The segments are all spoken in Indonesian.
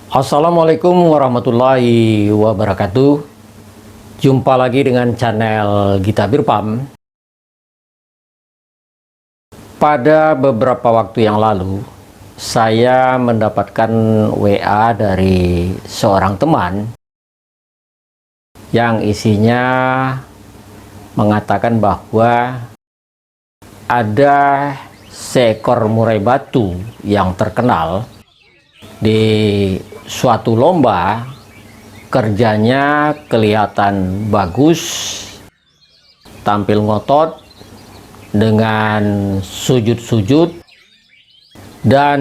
Assalamualaikum warahmatullahi wabarakatuh. Jumpa lagi dengan channel Gita Birpam. Pada beberapa waktu yang lalu, saya mendapatkan WA dari seorang teman yang isinya mengatakan bahwa ada seekor murai batu yang terkenal di suatu lomba. Kerjanya kelihatan bagus, tampil ngotot dengan sujud-sujud dan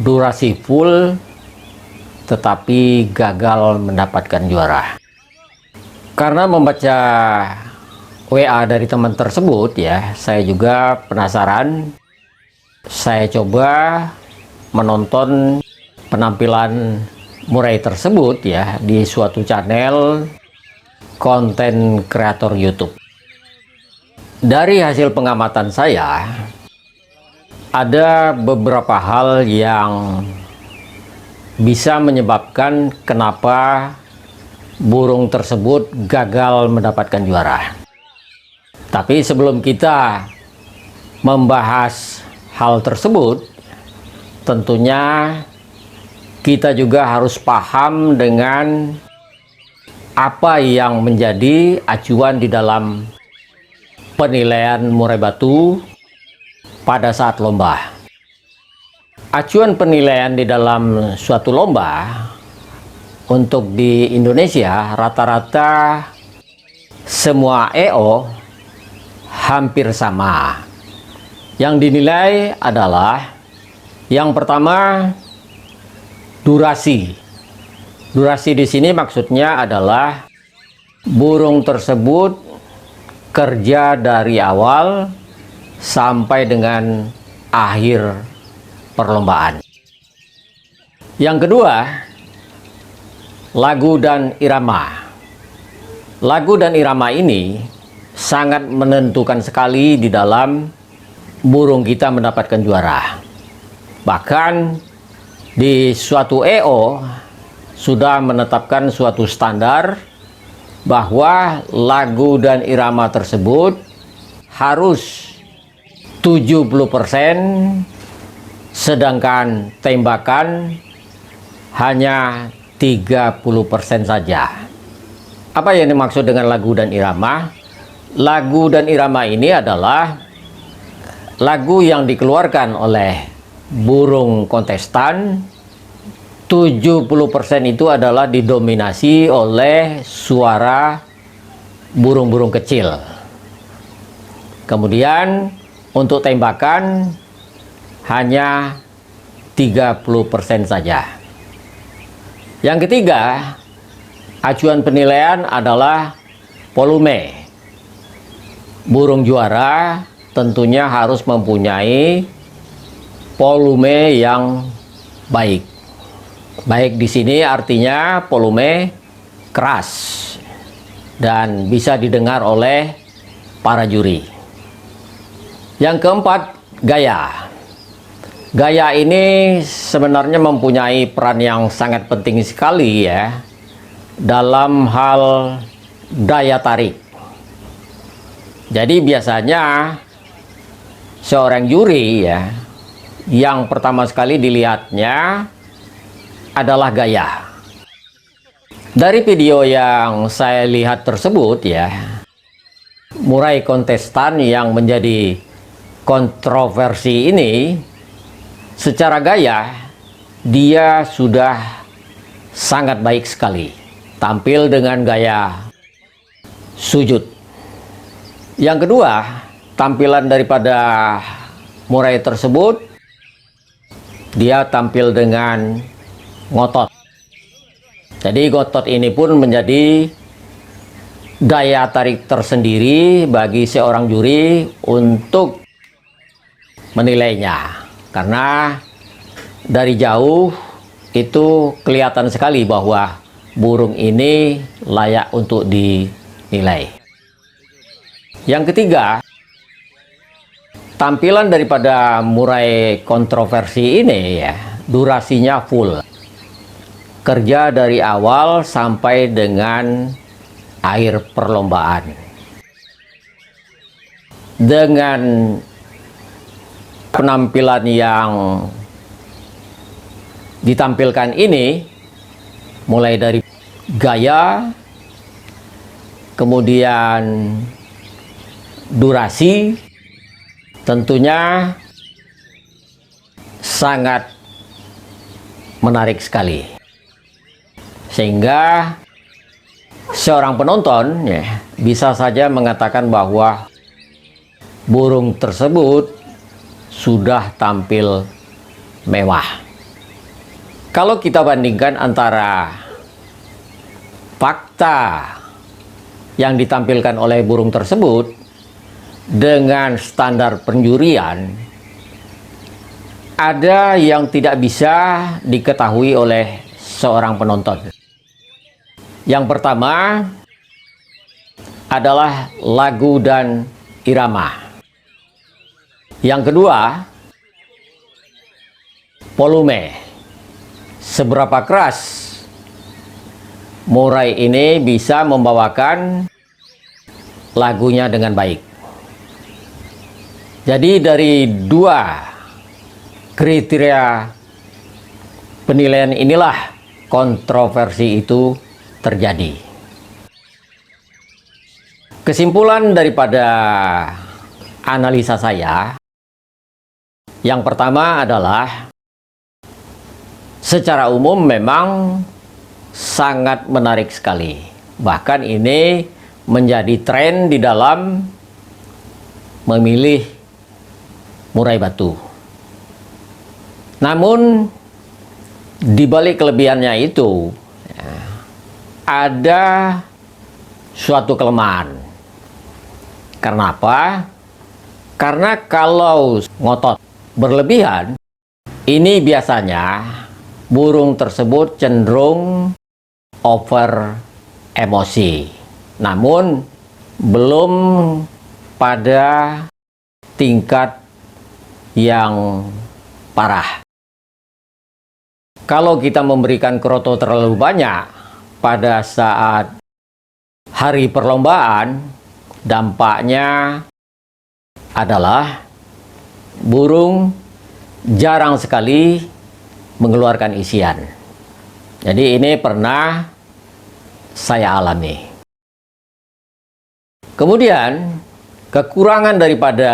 durasi full, tetapi gagal mendapatkan juara. Karena membaca WA dari teman tersebut ya, saya juga penasaran. Saya coba menonton penampilan murai tersebut ya di suatu channel konten kreator YouTube. Dari hasil pengamatan saya, ada beberapa hal yang bisa menyebabkan kenapa burung tersebut gagal mendapatkan juara. Tapi sebelum kita membahas hal tersebut, tentunya kita juga harus paham dengan apa yang menjadi acuan di dalam penilaian murai batu pada saat lomba. Acuan penilaian di dalam suatu lomba untuk di Indonesia rata-rata semua EO hampir sama. Yang dinilai adalah yang pertama, durasi. Durasi di sini maksudnya adalah burung tersebut kerja dari awal sampai dengan akhir perlombaan. Yang kedua, lagu dan irama. Lagu dan irama ini sangat menentukan sekali di dalam burung kita mendapatkan juara. Bahkan di suatu EO sudah menetapkan suatu standar bahwa lagu dan irama tersebut harus 70%, sedangkan tembakan hanya 30% saja. Apa yang dimaksud dengan lagu dan irama? Lagu dan irama ini adalah lagu yang dikeluarkan oleh burung kontestan. 70% itu adalah didominasi oleh suara burung-burung kecil. Kemudian untuk tembakan hanya 30% saja. Yang ketiga, acuan penilaian adalah volume. Burung juara tentunya harus mempunyai volume yang baik. Baik di sini artinya volume keras dan bisa didengar oleh para juri. Yang keempat, gaya. Gaya ini sebenarnya mempunyai peran yang sangat penting sekali ya dalam hal daya tarik. Jadi biasanya seorang juri ya, yang pertama sekali dilihatnya adalah gaya. Dari video yang saya lihat tersebut ya, murai kontestan yang menjadi kontroversi ini, secara gaya dia sudah sangat baik sekali. Tampil dengan gaya sujud. Yang kedua, tampilan daripada murai tersebut, dia tampil dengan ngotot. Jadi ngotot ini pun menjadi daya tarik tersendiri bagi seorang juri untuk menilainya. Karena dari jauh itu kelihatan sekali bahwa burung ini layak untuk dinilai. Yang ketiga, tampilan daripada murai kontroversi ini ya, durasinya full. kerja dari awal sampai dengan akhir perlombaan. Dengan penampilan yang ditampilkan ini, mulai dari gaya, kemudian durasi, tentunya sangat menarik sekali, sehingga seorang penonton bisa saja mengatakan bahwa burung tersebut sudah tampil mewah. Kalau kita bandingkan antara fakta yang ditampilkan oleh burung tersebut dengan standar penjurian, ada yang tidak bisa diketahui oleh seorang penonton. Yang pertama adalah lagu dan irama. Yang kedua, volume. Seberapa keras murai ini bisa membawakan lagunya dengan baik. Jadi dari dua kriteria penilaian inilah kontroversi itu terjadi. Kesimpulan daripada analisa saya, yang pertama adalah secara umum memang sangat menarik sekali. Bahkan ini menjadi tren di dalam memilih murai batu. Namun di balik kelebihannya itu ada suatu kelemahan. Karena apa? Karena kalau ngotot berlebihan, ini biasanya burung tersebut cenderung over emosi. Namun belum pada tingkat yang parah. Kalau kita memberikan kroto terlalu banyak pada saat hari perlombaan, dampaknya adalah burung jarang sekali mengeluarkan isian. Jadi ini pernah saya alami. Kemudian kekurangan daripada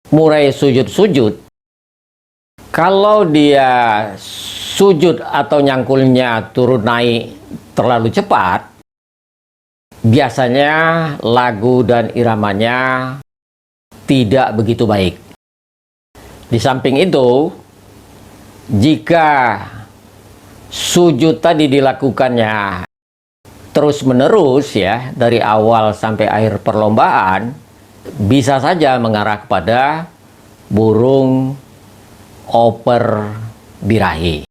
murai sujud-sujud, kalau dia sujud atau nyangkulnya turun naik terlalu cepat, biasanya lagu dan iramanya tidak begitu baik. Di samping itu, jika sujud tadi dilakukannya terus-menerus dari awal sampai akhir perlombaan, bisa saja mengarah kepada burung over birahi.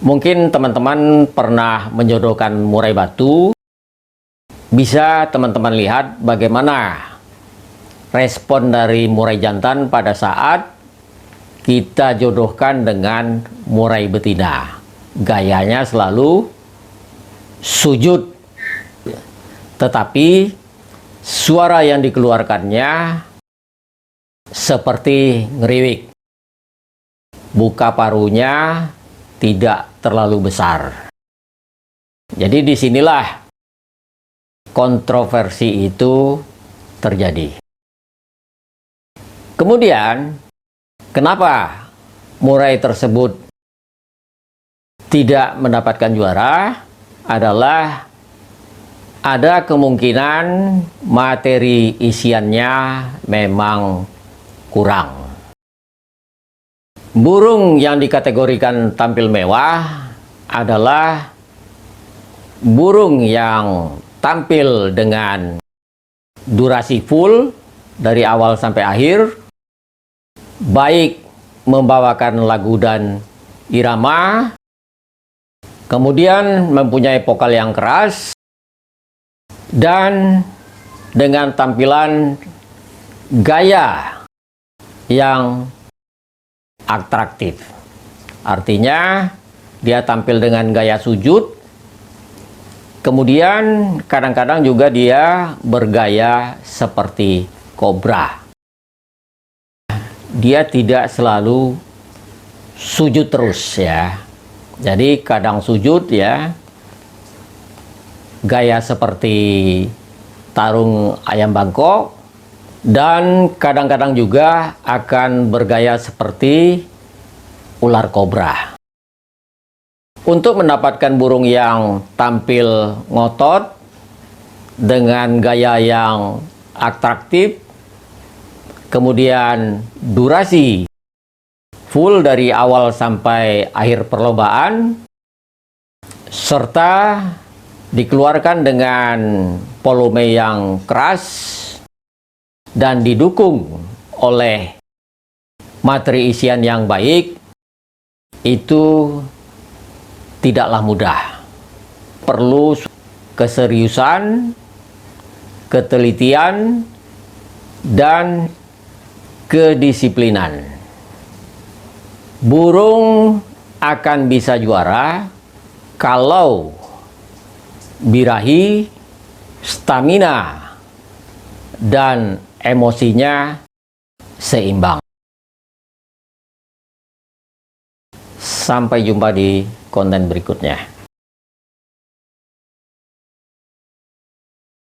Mungkin teman-teman pernah menjodohkan murai batu. Bisa teman-teman lihat bagaimana respon dari murai jantan pada saat kita jodohkan dengan murai betina. Gayanya selalu sujud, tetapi suara yang dikeluarkannya seperti ngeriwik. Buka paruhnya tidak terlalu besar. Jadi disinilah kontroversi itu terjadi. Kemudian, kenapa murai tersebut tidak mendapatkan juara? Adalah ada kemungkinan materi isiannya memang kurang. Burung yang dikategorikan tampil mewah adalah burung yang tampil dengan durasi full dari awal sampai akhir, baik membawakan lagu dan irama, kemudian mempunyai vokal yang keras, dan dengan tampilan gaya yang atraktif. Artinya dia tampil dengan gaya sujud. Kemudian kadang-kadang juga dia bergaya seperti kobra. Dia tidak selalu sujud terus ya. Jadi kadang sujud ya, gaya seperti tarung ayam bangkok, dan kadang-kadang juga akan bergaya seperti ular kobra. Untuk mendapatkan burung yang tampil ngotot dengan gaya yang atraktif, kemudian durasi full dari awal sampai akhir perlombaan, serta dikeluarkan dengan volume yang keras dan didukung oleh materi isian yang baik, itu tidaklah mudah. Perlu keseriusan, ketelitian, dan kedisiplinan. Burung akan bisa juara kalau birahi, stamina, dan emosinya seimbang. Sampai jumpa di konten berikutnya.